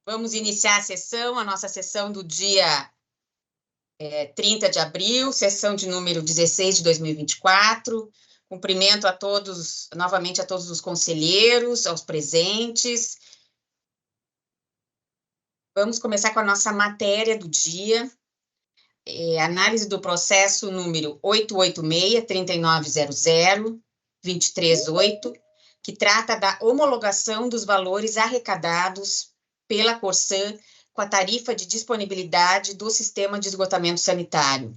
Vamos iniciar a nossa sessão do dia 30 de abril, sessão de número 16 de 2024. Cumprimento a todos, novamente a todos os conselheiros, aos presentes. Vamos começar com a nossa matéria do dia, análise do processo número 886-3900-238, que trata da homologação dos valores arrecadados pela Corsan com a tarifa de disponibilidade do sistema de esgotamento sanitário.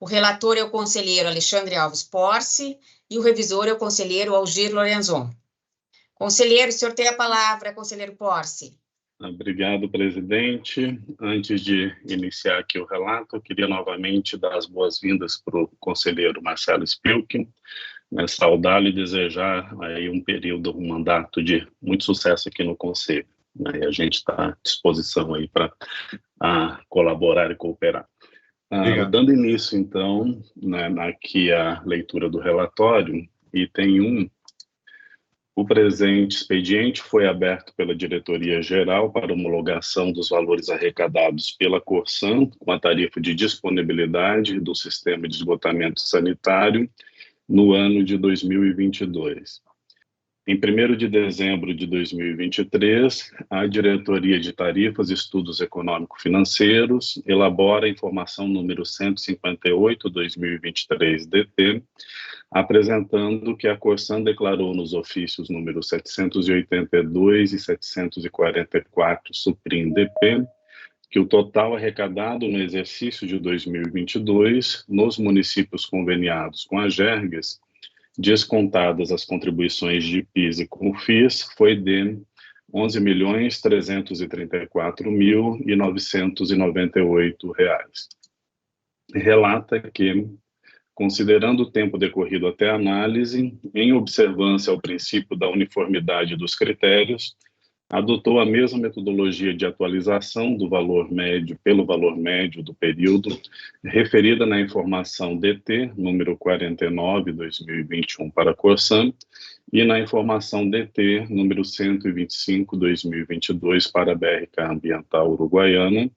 O relator é o conselheiro Alexandre Alves Porce e o revisor é o conselheiro Algir Lorenzon. Conselheiro, o senhor tem a palavra, conselheiro Porce. Obrigado, presidente. Antes de iniciar aqui o relato, eu queria novamente dar as boas-vindas para o conselheiro Marcelo Spilkin, saudá-lo e desejar aí um mandato de muito sucesso aqui no Conselho. E a gente está à disposição aí para colaborar e cooperar. Dando início, então, aqui a leitura do relatório, item 1, o presente expediente foi aberto pela Diretoria-Geral para homologação dos valores arrecadados pela Corsan com a tarifa de disponibilidade do sistema de esgotamento sanitário no ano de 2022. Em 1º de dezembro de 2023, a Diretoria de Tarifas e Estudos Econômico-Financeiros elabora a informação número 158/2023-DT, apresentando que a Corsan declarou nos ofícios número 782 e 744 Suprim-DP que o total arrecadado no exercício de 2022 nos municípios conveniados com a Gerges, descontadas as contribuições de PIS e CONFIS, foi de R$ 11.334.998. Relata que, considerando o tempo decorrido até a análise, em observância ao princípio da uniformidade dos critérios, adotou a mesma metodologia de atualização do valor médio pelo valor médio do período, referida na informação DT, número 49/2021 para a Corsan, e na informação DT, número 125/2022 para a BRK Ambiental Uruguaiana,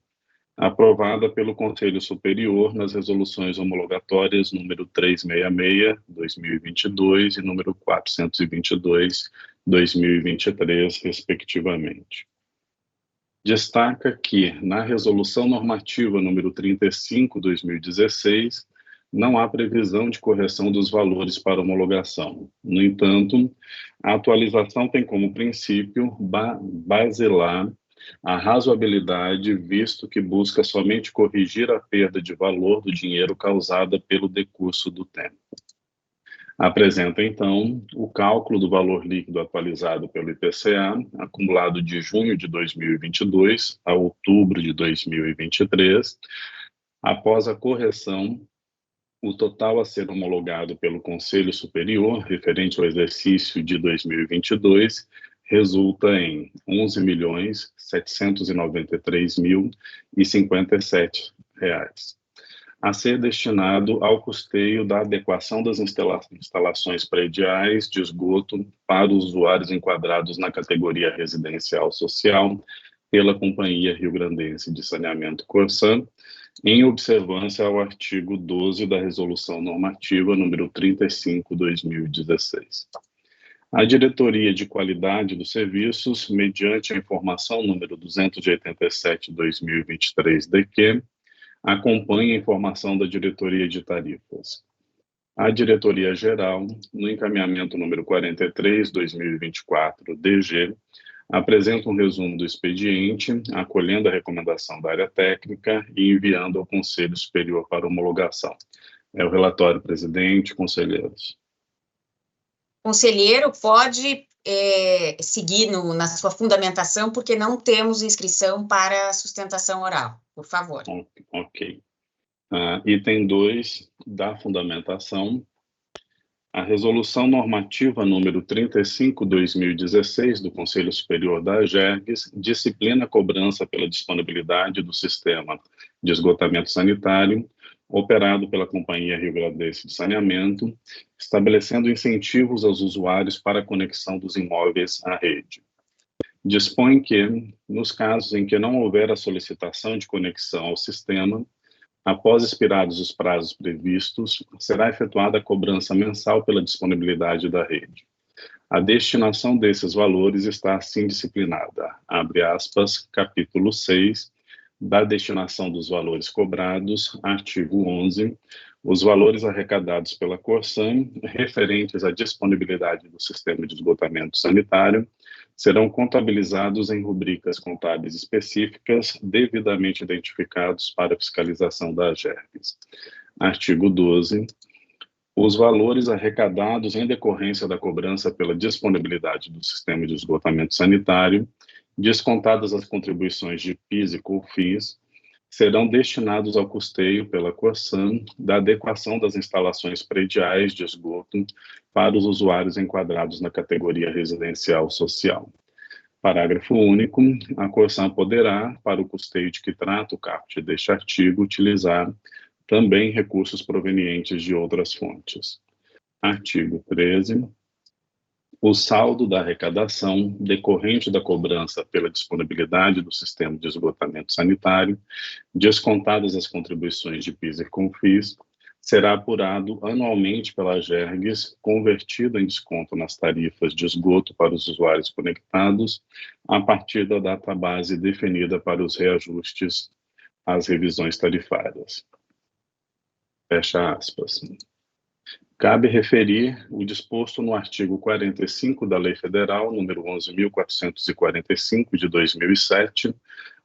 aprovada pelo Conselho Superior nas resoluções homologatórias número 366/2022 e número 422/2023, respectivamente. Destaca que, na resolução normativa número 35/2016, não há previsão de correção dos valores para homologação. No entanto, a atualização tem como princípio basilar a razoabilidade, visto que busca somente corrigir a perda de valor do dinheiro causada pelo decurso do tempo. Apresenta, então, o cálculo do valor líquido atualizado pelo IPCA, acumulado de junho de 2022 a outubro de 2023, após a correção, o total a ser homologado pelo Conselho Superior, referente ao exercício de 2022, resulta em R$ 11.793.057, a ser destinado ao custeio da adequação das instalações prediais de esgoto para os usuários enquadrados na categoria residencial social pela Companhia Rio-Grandense de Saneamento Corsan, em observância ao artigo 12 da Resolução Normativa número 35/2016. A Diretoria de Qualidade dos Serviços, mediante a informação número 287/2023-DQ, acompanha a informação da Diretoria de Tarifas. A Diretoria-Geral, no encaminhamento número 43/2024-DG, apresenta um resumo do expediente, acolhendo a recomendação da área técnica e enviando ao Conselho Superior para homologação. É o relatório, presidente, conselheiros. Conselheiro, pode seguir na sua fundamentação, porque não temos inscrição para sustentação oral. Por favor. Ok. Item 2 da fundamentação. A Resolução Normativa número 35/2016 do Conselho Superior da Gerges disciplina a cobrança pela disponibilidade do sistema de esgotamento sanitário operado pela Companhia Rio-Grandense de Saneamento, estabelecendo incentivos aos usuários para a conexão dos imóveis à rede. dispõe que, nos casos em que não houver a solicitação de conexão ao sistema, após expirados os prazos previstos, será efetuada a cobrança mensal pela disponibilidade da rede. A destinação desses valores está assim disciplinada, abre aspas, capítulo 6, da destinação dos valores cobrados, artigo 11, os valores arrecadados pela Corsan, referentes à disponibilidade do sistema de esgotamento sanitário, serão contabilizados em rubricas contábeis específicas, devidamente identificados para a fiscalização da AGERGS. Artigo 12. Os valores arrecadados em decorrência da cobrança pela disponibilidade do sistema de esgotamento sanitário, descontadas as contribuições de PIS e COFINS, serão destinados ao custeio pela Corsan da adequação das instalações prediais de esgoto para os usuários enquadrados na categoria residencial social. Parágrafo único. A Corsan poderá, para o custeio de que trata o caput deste artigo, utilizar também recursos provenientes de outras fontes. Artigo 13. O saldo da arrecadação decorrente da cobrança pela disponibilidade do sistema de esgotamento sanitário, descontadas as contribuições de PIS e COFINS, será apurado anualmente pela AGERGS, convertido em desconto nas tarifas de esgoto para os usuários conectados, a partir da data base definida para os reajustes às revisões tarifárias. Fecha aspas. Cabe referir o disposto no artigo 45 da Lei Federal número 11.445 de 2007,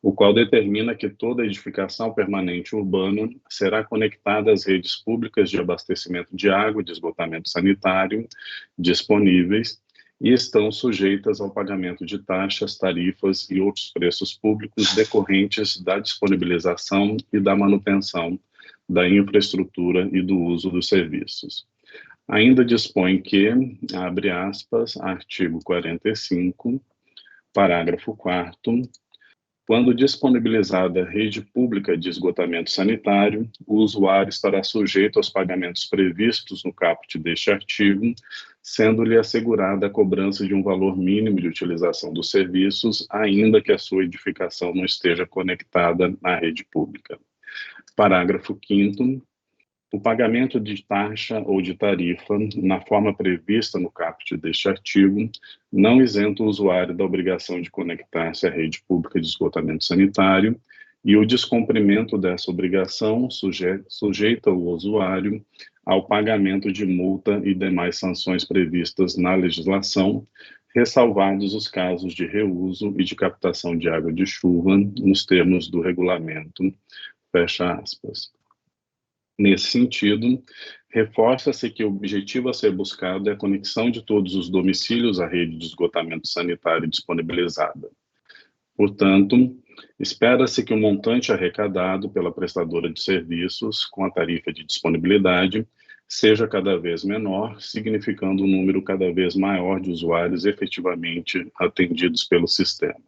o qual determina que toda edificação permanente urbana será conectada às redes públicas de abastecimento de água e de esgotamento sanitário disponíveis e estão sujeitas ao pagamento de taxas, tarifas e outros preços públicos decorrentes da disponibilização e da manutenção da infraestrutura e do uso dos serviços. Ainda dispõe que, abre aspas, artigo 45, parágrafo 4º, quando disponibilizada a rede pública de esgotamento sanitário, o usuário estará sujeito aos pagamentos previstos no caput deste artigo, sendo-lhe assegurada a cobrança de um valor mínimo de utilização dos serviços, ainda que a sua edificação não esteja conectada à rede pública. Parágrafo 5º. O pagamento de taxa ou de tarifa, na forma prevista no caput deste artigo, não isenta o usuário da obrigação de conectar-se à rede pública de esgotamento sanitário e o descumprimento dessa obrigação sujeita o usuário ao pagamento de multa e demais sanções previstas na legislação, ressalvados os casos de reuso e de captação de água de chuva nos termos do regulamento. Fecha aspas. Nesse sentido, reforça-se que o objetivo a ser buscado é a conexão de todos os domicílios à rede de esgotamento sanitário disponibilizada. Portanto, espera-se que o montante arrecadado pela prestadora de serviços com a tarifa de disponibilidade seja cada vez menor, significando um número cada vez maior de usuários efetivamente atendidos pelo sistema.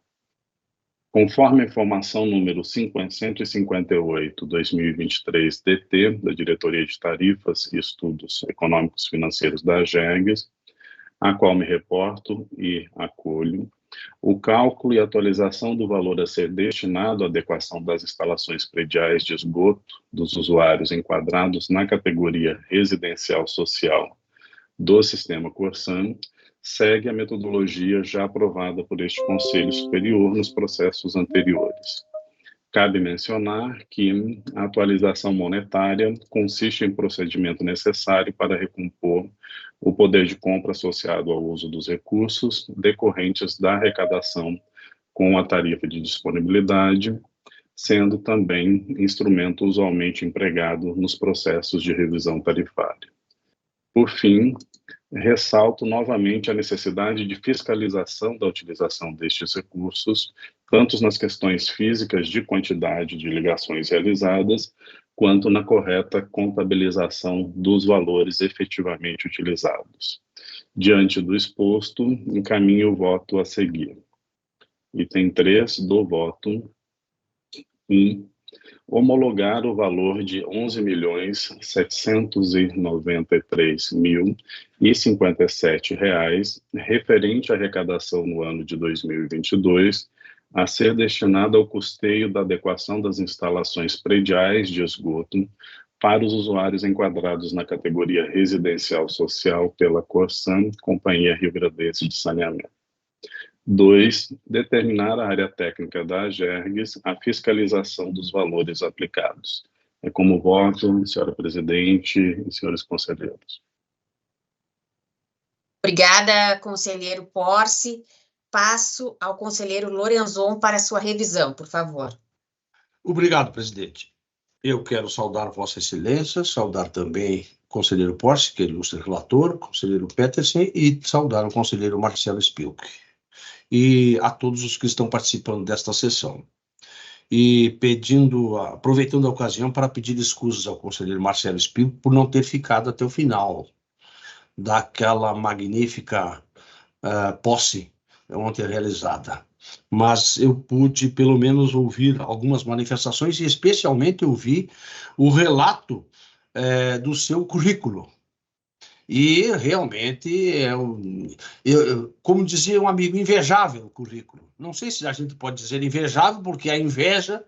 Conforme a informação número 158/2023 DT, da Diretoria de Tarifas e Estudos Econômicos Financeiros da AGERGS, a qual me reporto e acolho, o cálculo e atualização do valor a ser destinado à adequação das instalações prediais de esgoto dos usuários enquadrados na categoria residencial social do sistema Corsan segue a metodologia já aprovada por este Conselho Superior nos processos anteriores. Cabe mencionar que a atualização monetária consiste em procedimento necessário para recompor o poder de compra associado ao uso dos recursos decorrentes da arrecadação com a tarifa de disponibilidade, sendo também instrumento usualmente empregado nos processos de revisão tarifária. Por fim, ressalto novamente a necessidade de fiscalização da utilização destes recursos, tanto nas questões físicas de quantidade de ligações realizadas, quanto na correta contabilização dos valores efetivamente utilizados. Diante do exposto, encaminho o voto a seguir. Item 3 do voto. 1. homologar o valor de R$ 11.793.057 referente à arrecadação no ano de 2022, a ser destinada ao custeio da adequação das instalações prediais de esgoto para os usuários enquadrados na categoria residencial social pela Corsan, Companhia Rio-Grandense de Saneamento. 2. Determinar a área técnica da AGERGS a fiscalização dos valores aplicados. É como voto, senhora presidente e senhores conselheiros. Obrigada, conselheiro Porce. Passo ao conselheiro Lorenzon para sua revisão, por favor. Obrigado, presidente. Eu quero saudar Vossa Excelência, saudar também o conselheiro Porce, que é ilustre relator, o conselheiro Petersen, e saudar o conselheiro Marcelo Spilk. E a todos os que estão participando desta sessão. E aproveitando a ocasião para pedir desculpas ao conselheiro Marcelo Spilk por não ter ficado até o final daquela magnífica posse ontem realizada. Mas eu pude, pelo menos, ouvir algumas manifestações e, especialmente, ouvir o relato do seu currículo. E, realmente, como dizia um amigo, invejável o currículo. Não sei se a gente pode dizer invejável, porque a inveja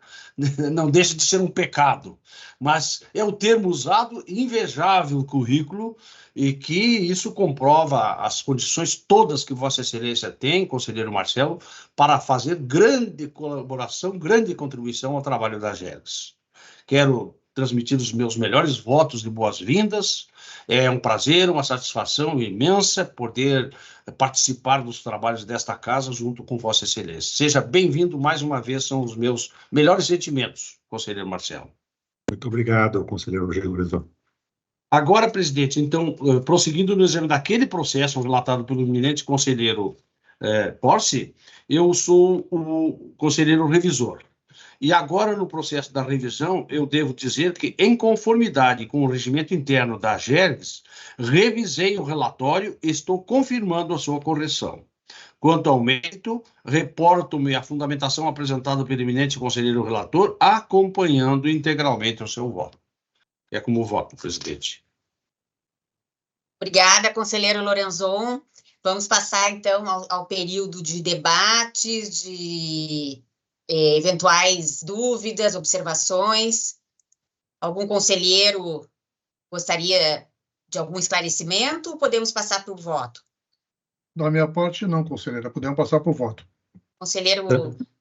não deixa de ser um pecado. Mas é o termo usado, invejável currículo, e que isso comprova as condições todas que Vossa Excelência tem, conselheiro Marcelo, para fazer grande colaboração, grande contribuição ao trabalho da AGERGS. Quero transmitir os meus melhores votos de boas-vindas. É um prazer, uma satisfação imensa poder participar dos trabalhos desta casa junto com Vossa Excelência. Seja bem-vindo mais uma vez, são os meus melhores sentimentos, conselheiro Marcelo. Muito obrigado, conselheiro Lorenzon. Agora, presidente, então, prosseguindo no exame daquele processo relatado pelo eminente conselheiro Porce, eu sou o conselheiro revisor. E agora, no processo da revisão, eu devo dizer que, em conformidade com o regimento interno da AGERGS, revisei o relatório e estou confirmando a sua correção. Quanto ao mérito, reporto-me a fundamentação apresentada pelo eminente conselheiro relator, acompanhando integralmente o seu voto. É como voto, presidente. Obrigada, conselheiro Lorenzon. Vamos passar, então, ao período de debates, de eventuais dúvidas, observações. Algum conselheiro gostaria de algum esclarecimento ou podemos passar para o voto? Da minha parte, não, conselheira. Podemos passar para o voto. Conselheiro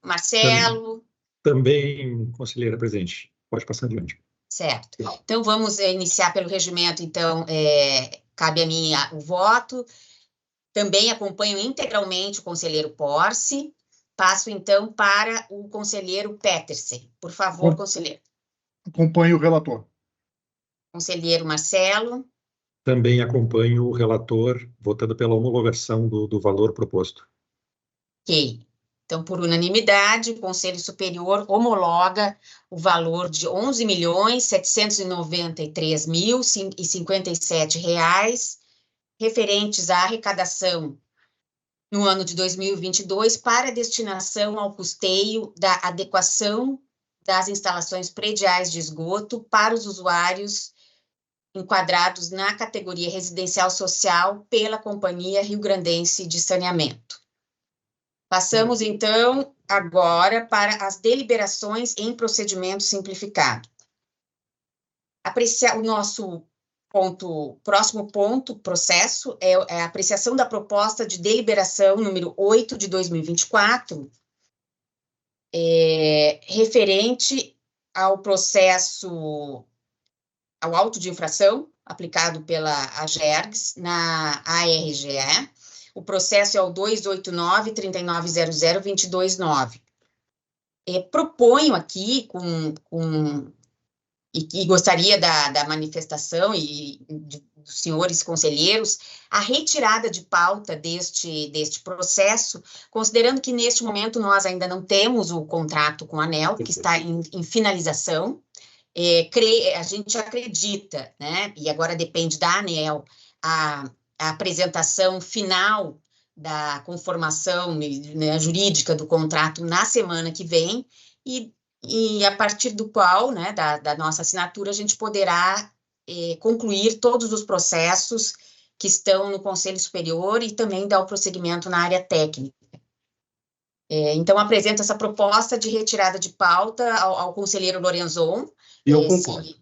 Marcelo. Também, conselheira presidente. Pode passar adiante. Certo. Então, vamos iniciar pelo regimento. Então, cabe a mim o voto. Também acompanho integralmente o conselheiro Porce. Passo, então, para o conselheiro Petersen. Por favor, conselheiro. Acompanho o relator. Conselheiro Marcelo. Também acompanho o relator, votando pela homologação do valor proposto. Ok. Então, por unanimidade, o Conselho Superior homologa o valor de R$ 11.793.057 referentes à arrecadação no ano de 2022 para destinação ao custeio da adequação das instalações prediais de esgoto para os usuários enquadrados na categoria residencial social pela Companhia Rio-Grandense de Saneamento. Passamos, então, agora para as deliberações em procedimento simplificado. O nosso próximo ponto, processo, é a apreciação da proposta de deliberação número 8 de 2024, referente ao processo, ao auto de infração aplicado pela AGERGS na ARGE. O processo é o 289-3900-229. Proponho aqui, e gostaria da manifestação dos senhores conselheiros, a retirada de pauta deste processo, considerando que, neste momento, nós ainda não temos o contrato com a ANEEL, que está em finalização. A gente acredita, né, e agora depende da ANEEL, a apresentação final da conformação, né, jurídica do contrato na semana que vem, e e a partir do qual, né, da nossa assinatura, a gente poderá concluir todos os processos que estão no Conselho Superior e também dar o prosseguimento na área técnica. Então, apresento essa proposta de retirada de pauta ao conselheiro Lorenzon. E eu concordo.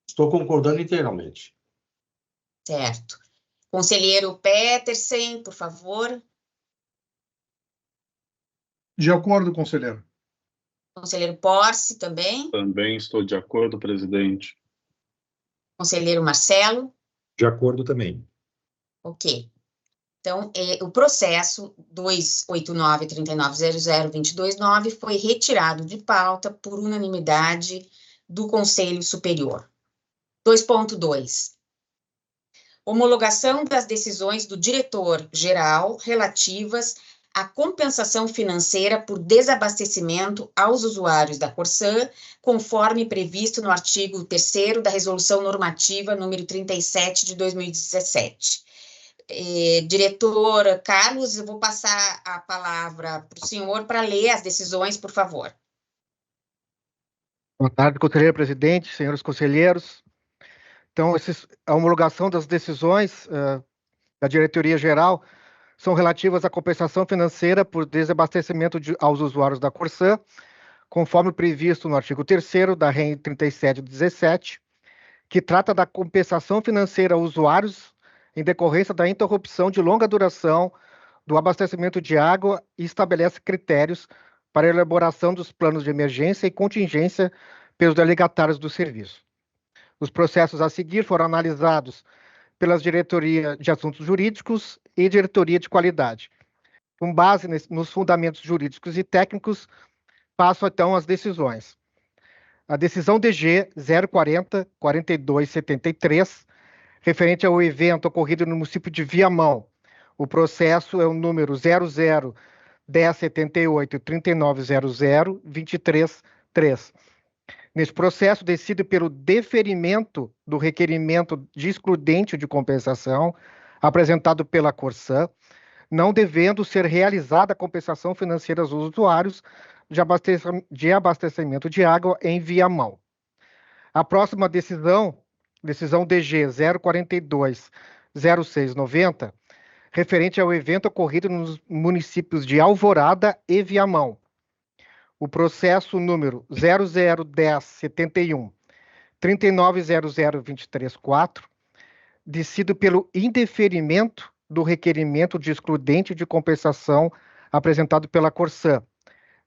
Estou concordando inteiramente. Certo. Conselheiro Petersen, por favor. De acordo, conselheiro. Conselheiro Porce, também. Também estou de acordo, presidente. Conselheiro Marcelo. De acordo também. Ok. Então, o processo 289-3900-229 foi retirado de pauta por unanimidade do Conselho Superior. 2.2. Homologação das decisões do diretor-geral relativas à compensação financeira por desabastecimento aos usuários da Corsã, conforme previsto no artigo 3º da Resolução Normativa número 37 de 2017. Diretor Carlos, eu vou passar a palavra para o senhor para ler as decisões, por favor. Boa tarde, conselheiro presidente, senhores conselheiros. Então, a homologação das decisões da diretoria-geral são relativas à compensação financeira por desabastecimento aos usuários da Corsã, conforme previsto no artigo 3º da REN 3717, que trata da compensação financeira a usuários em decorrência da interrupção de longa duração do abastecimento de água e estabelece critérios para a elaboração dos planos de emergência e contingência pelos delegatários do serviço. Os processos a seguir foram analisados pelas Diretoria de Assuntos Jurídicos e Diretoria de Qualidade. Com base nos fundamentos jurídicos e técnicos, passo então as decisões. A decisão DG 040-4273, referente ao evento ocorrido no município de Viamão. O processo é o número 00-1078-3900-233. Neste processo, decide pelo deferimento do requerimento de excludente de compensação apresentado pela Corsã, não devendo ser realizada a compensação financeira aos usuários de abastecimento de água em Viamão. A próxima decisão DG 042-0690, referente ao evento ocorrido nos municípios de Alvorada e Viamão. O processo número 001071-3900234, decidido pelo indeferimento do requerimento de excludente de compensação apresentado pela Corsã,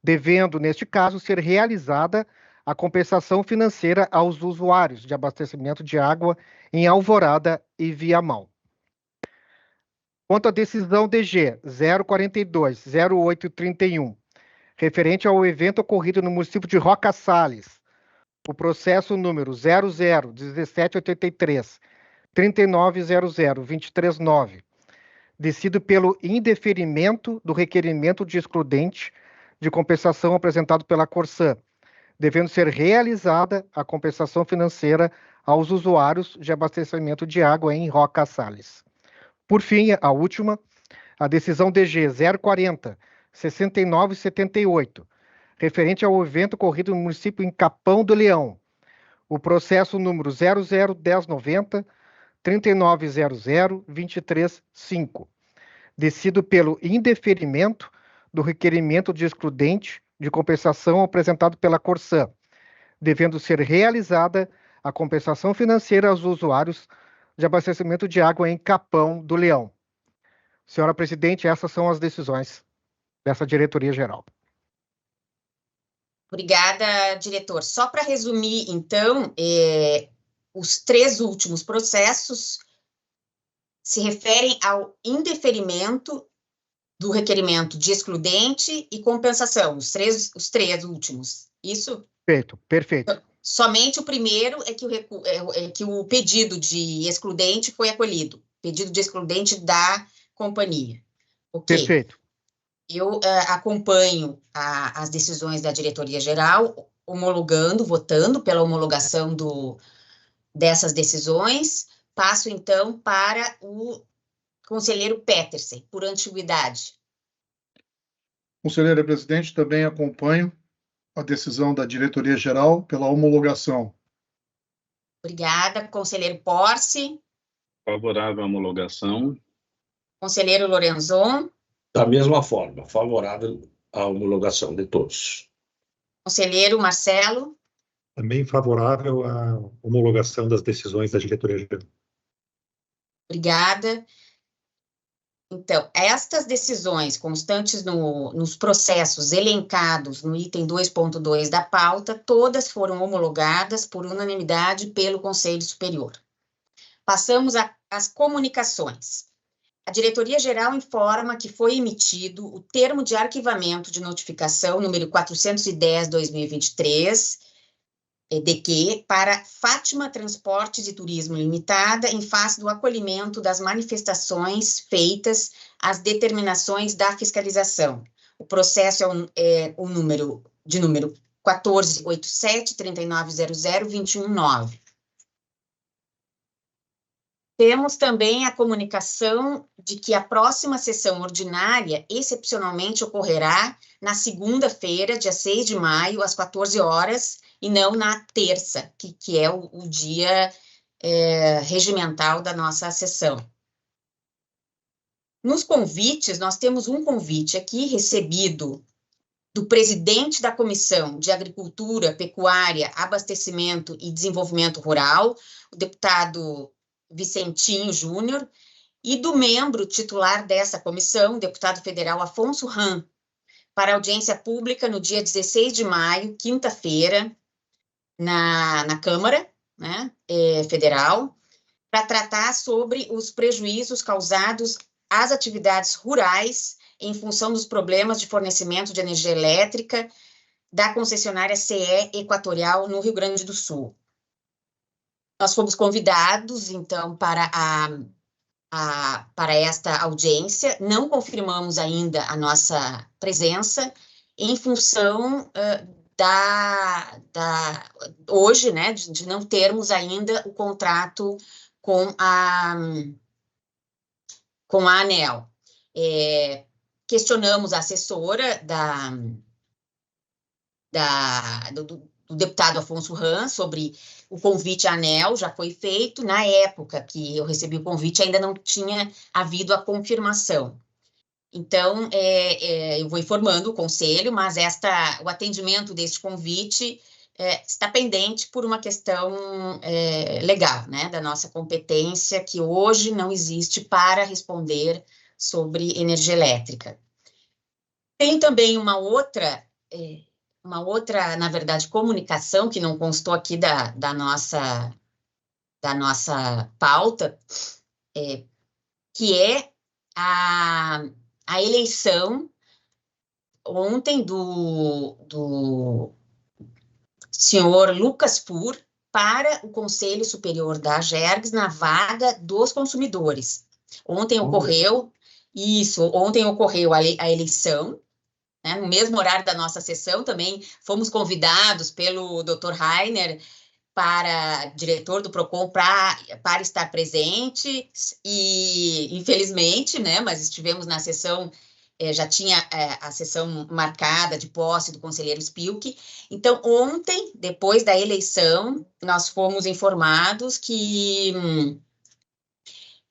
devendo, neste caso, ser realizada a compensação financeira aos usuários de abastecimento de água em Alvorada e Viamão. Quanto à decisão DG 042-0831, referente ao evento ocorrido no município de Roca Salles, o processo número 00-1783-3900239, decidido pelo indeferimento do requerimento de excludente de compensação apresentado pela Corsã, devendo ser realizada a compensação financeira aos usuários de abastecimento de água em Roca Salles. Por fim, a última, a decisão DG 040-6978, referente ao evento ocorrido no município em Capão do Leão. O processo número 00-1090-3900-235, decidido pelo indeferimento do requerimento de excludente de compensação apresentado pela Corsã, devendo ser realizada a compensação financeira aos usuários de abastecimento de água em Capão do Leão. Senhora presidente, essas são as decisões dessa diretoria-geral. Obrigada, diretor. Só para resumir, então, os 3 últimos processos se referem ao indeferimento do requerimento de excludente e compensação, os três últimos, isso? Perfeito. Somente o primeiro é que o pedido de excludente foi acolhido, pedido de excludente da companhia. Ok. Perfeito. Eu acompanho as decisões da diretoria-geral, votando pela homologação dessas decisões. Passo, então, para o conselheiro Petersen, por antiguidade. Conselheira presidente, também acompanho a decisão da diretoria-geral pela homologação. Obrigada. Conselheiro Porce. Favorável à homologação. Conselheiro Lorenzon. Da mesma forma, favorável à homologação de todos. Conselheiro Marcelo. Também favorável à homologação das decisões da diretoria-geral. Obrigada. Então, estas decisões constantes nos processos elencados no item 2.2 da pauta, todas foram homologadas por unanimidade pelo Conselho Superior. Passamos às comunicações. A Diretoria-Geral informa que foi emitido o termo de arquivamento de notificação número 410/2023, de que, para Fátima Transportes e Turismo Limitada, em face do acolhimento das manifestações feitas às determinações da fiscalização. O processo é o número 1487-3900-219. Temos também a comunicação de que a próxima sessão ordinária, excepcionalmente, ocorrerá na segunda-feira, dia 6 de maio, às 14 horas, e não na terça, que é o dia regimental da nossa sessão. Nos convites, nós temos um convite aqui recebido do presidente da Comissão de Agricultura, Pecuária, Abastecimento e Desenvolvimento Rural, o deputado Vicentinho Júnior, e do membro titular dessa comissão, o deputado federal Afonso Ram, para audiência pública no dia 16 de maio, quinta-feira, na Câmara, né, Federal, para tratar sobre os prejuízos causados às atividades rurais em função dos problemas de fornecimento de energia elétrica da concessionária CE Equatorial no Rio Grande do Sul. Nós fomos convidados, então, para esta audiência, não confirmamos ainda a nossa presença, em função hoje, né, de não termos ainda o contrato com a ANEEL. Questionamos a assessora do deputado Afonso Ram sobre o convite à ANEEL, já foi feito. Na época que eu recebi o convite, ainda não tinha havido a confirmação. Então, eu vou informando o Conselho, mas o atendimento deste convite está pendente por uma questão legal, né, da nossa competência, que hoje não existe para responder sobre energia elétrica. Tem também uma outra, na verdade, comunicação, que não constou aqui da nossa pauta, que é a eleição ontem do senhor Lucas Pur para o Conselho Superior da AGERGS na vaga dos consumidores. Ontem ocorreu a eleição, né, no mesmo horário da nossa sessão. Também fomos convidados pelo Dr. Rainer, diretor do PROCON, para estar presente, e infelizmente, né, mas estivemos na sessão, já tinha a sessão marcada de posse do conselheiro Spilk. Então, ontem, depois da eleição, nós fomos informados que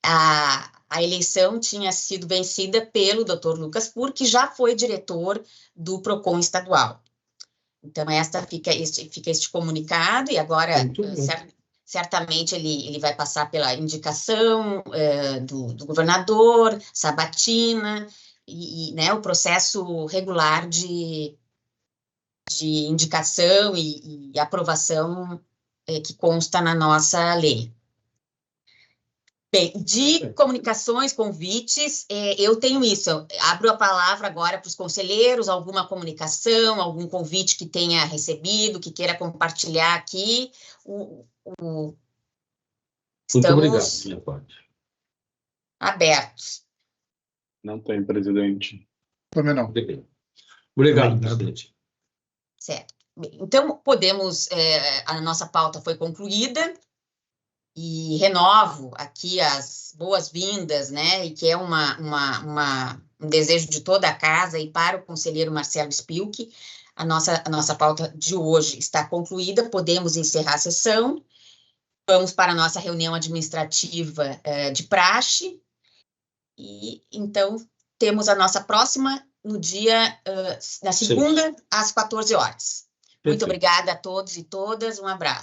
a eleição tinha sido vencida pelo Dr. Lucas Pur, que já foi diretor do PROCON estadual. Então, fica este comunicado, e agora, certamente, ele vai passar pela indicação do governador, sabatina, né, o processo regular de indicação e aprovação que consta na nossa lei. Bem, de comunicações, convites, eu tenho isso. Eu abro a palavra agora para os conselheiros, alguma comunicação, algum convite que tenha recebido, que queira compartilhar aqui. Muito obrigado, minha parte. Abertos. Não tem, presidente. Também não. Obrigado, presidente. Certo. Bem, então, podemos... a nossa pauta foi concluída. E renovo aqui as boas-vindas, né, e que é um desejo de toda a casa, e para o conselheiro Marcelo Spilk, a nossa pauta de hoje está concluída, podemos encerrar a sessão. Vamos para a nossa reunião administrativa de praxe. E, então, temos a nossa próxima no dia, na segunda, às 14 horas. Muito obrigada a todos e todas, um abraço.